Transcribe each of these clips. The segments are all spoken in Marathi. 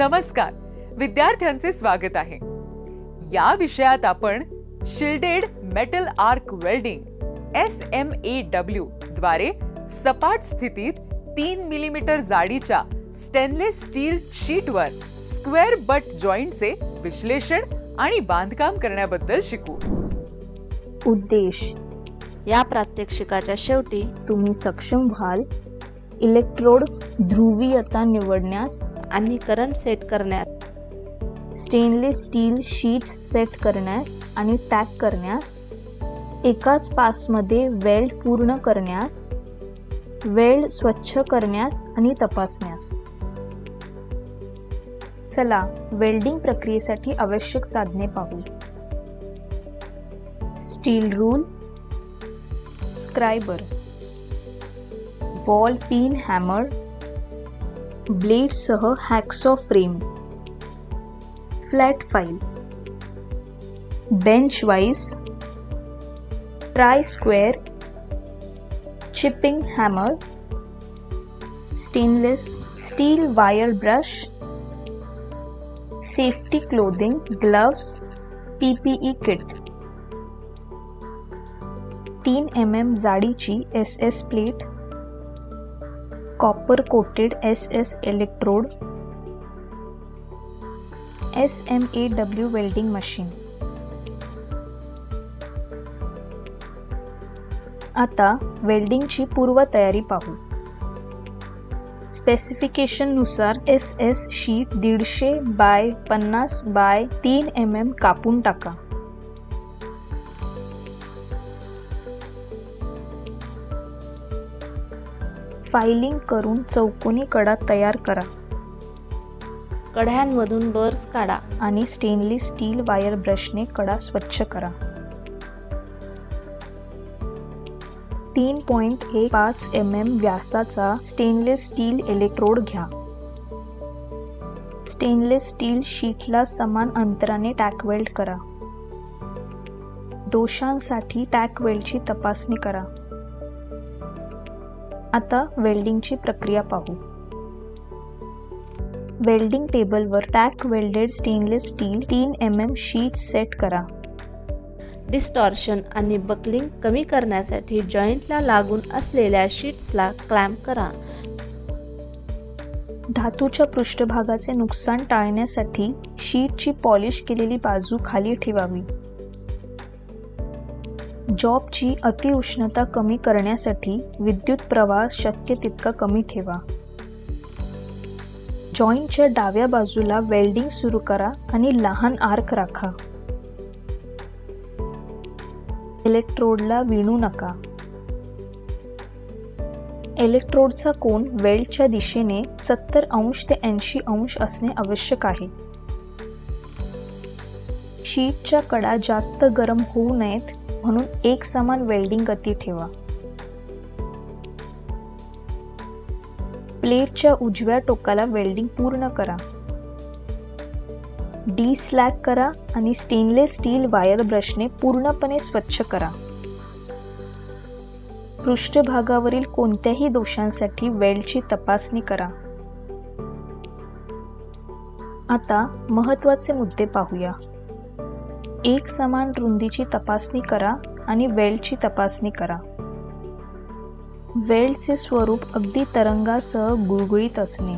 नमस्कार, विद्यार्थ्यांचे स्वागत आहे. या विषयात आपण शिल्डेड मेटल आर्क वेल्डिंग SMAW द्वारे सपाट स्थितीत 3 मिलीमीटर जाडीच्या स्टेनलेस स्टील शीटवर स्क्वेअर बट जॉइंटचे विश्लेषण आणि बांधकाम करण्याबद्दल शिकू. उद्देश: या प्रात्यक्षिकाच्या शेवटी तुम्ही सक्षम व्हाल इलेक्ट्रोड ध्रुवीयता निवडण्यास आणि करंट सेट करण्यात, स्टेनलेस स्टील शीट्स सेट करण्यास आणि टॅग करण्यास, एकाच पासमध्ये वेल्ड पूर्ण करण्यास, वेल्ड स्वच्छ करण्यास आणि तपासण्यास. चला वेल्डिंग प्रक्रियेसाठी आवश्यक साधने पाहू. Steel rule, scriber, ball pin hammer, ब्लेडसह hacksaw frame, flat file, bench vice, try square, chipping hammer, stainless steel wire brush, safety clothing, gloves, PPE kit, 3 mm जाडीची SS plate, copper coated SS electrode, SMAW welding machine. आता वेल्डिंगची पूर्वतयारी पाहू. स्पेसिफिकेशन नुसार SS sheet 150 by 50 by 3 mm कापून टाका. फायलिंग करून चौकोनी कडा तयार करा. कड्यांमधून बर्स काढा आणि स्टेनलेस स्टील वायर ब्रशने कडा स्वच्छ करा. 3.15 mm व्यासाचा स्टेनलेस स्टील इलेक्ट्रोड घ्या. स्टेनलेस स्टील शीटला समान अंतराने टॅक वेल्ड करा. दोषांसाठी टॅक वेल्डची तपासणी करा. आता वेल्डिंगची प्रक्रिया पाहू. वेल्डिंग टेबलवर tack welded stainless steel 3 mm sheets set करा. डिस्टॉर्शन आणि बकलिंग कमी करण्यासाठी जॉईंटला लागून असलेल्या शीट्सला क्लॅम्प करा. धातूच्या पृष्ठभागाचे नुकसान टाळण्यासाठी शीटची पॉलिश केलेली बाजू खाली ठेवावी. जॉबची अतिउष्णता कमी करण्यासाठी विद्युत प्रवाह शक्य तितका कमी ठेवा. जॉईंटच्या डाव्या बाजूला वेल्डिंग सुरू करा आणि लहान आर्क राखा. इलेक्ट्रोडला विणू नका. इलेक्ट्रोडचा कोन वेल्डच्या दिशेने 70 अंश ते 80 अंश असणे आवश्यक आहे. शीटच्या कडा जास्त गरम होऊ नयेत म्हणून एकसमान वेल्डिंग गती ठेवा. प्लेटच्या उजव्या टोकाला वेल्डिंग पूर्ण करा. डी-स्लॅग करा आणि स्टेनलेस स्टील वायर ब्रशने पूर्णपणे स्वच्छ करा. पृष्ठभागावरील कोणत्याही दोषांसाठी वेल्डची तपासणी करा. आता महत्त्वाचे मुद्दे पाहूया. एक समान रुंदीची तपासणी करा आणि वेल्डची तपासणी करा. वेल्डचे स्वरूप अगदी तरंगासह गुळगुळीत असणे.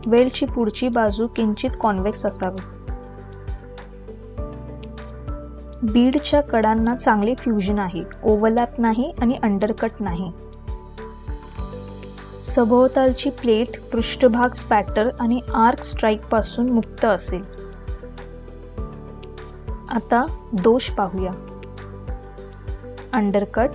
वेल्डची पुढची बाजू किंचित कॉन्व्हेक्स असावी. बीडच्या कडांना चांगले फ्युजन आहे, ओव्हरलॅप नाही आणि अंडरकट नाही. सभोवतालची प्लेट पृष्ठभाग स्पॅटर आणि आर्क स्ट्राइक पासून मुक्त असेल. आता दोष पाहूया. अंडरकट,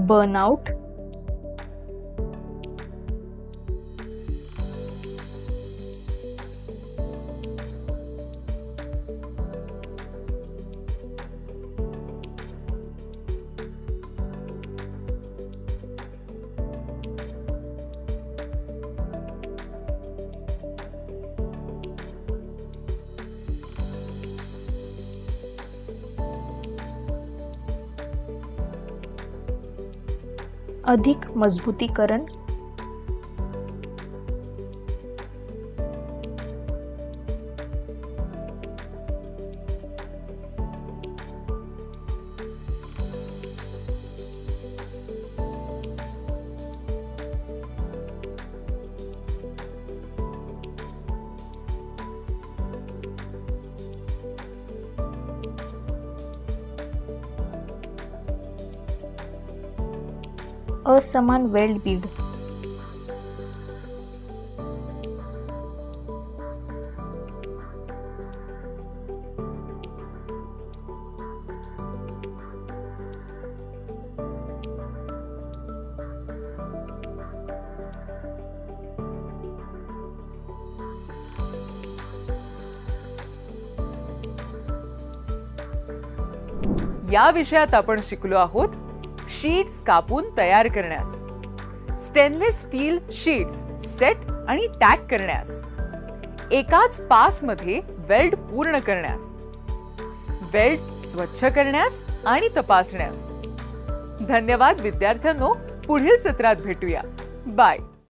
बर्नआउट, अधिक मजबूतीकरण, असमान वेल्ड बीड, या विषयात आपण शिकलो आहोत शीट्स कापून तयार करण्यास, स्टेनलेस स्टील शीट्स सेट आणि टॅग करण्यास, एकाच पास मध्ये वेल्ड पूर्ण करण्यास, वेल्ड स्वच्छ करण्यास आणि तपासण्यास. धन्यवाद विद्यार्थ्यांनो, पुढील सत्रात भेटूया. बाय.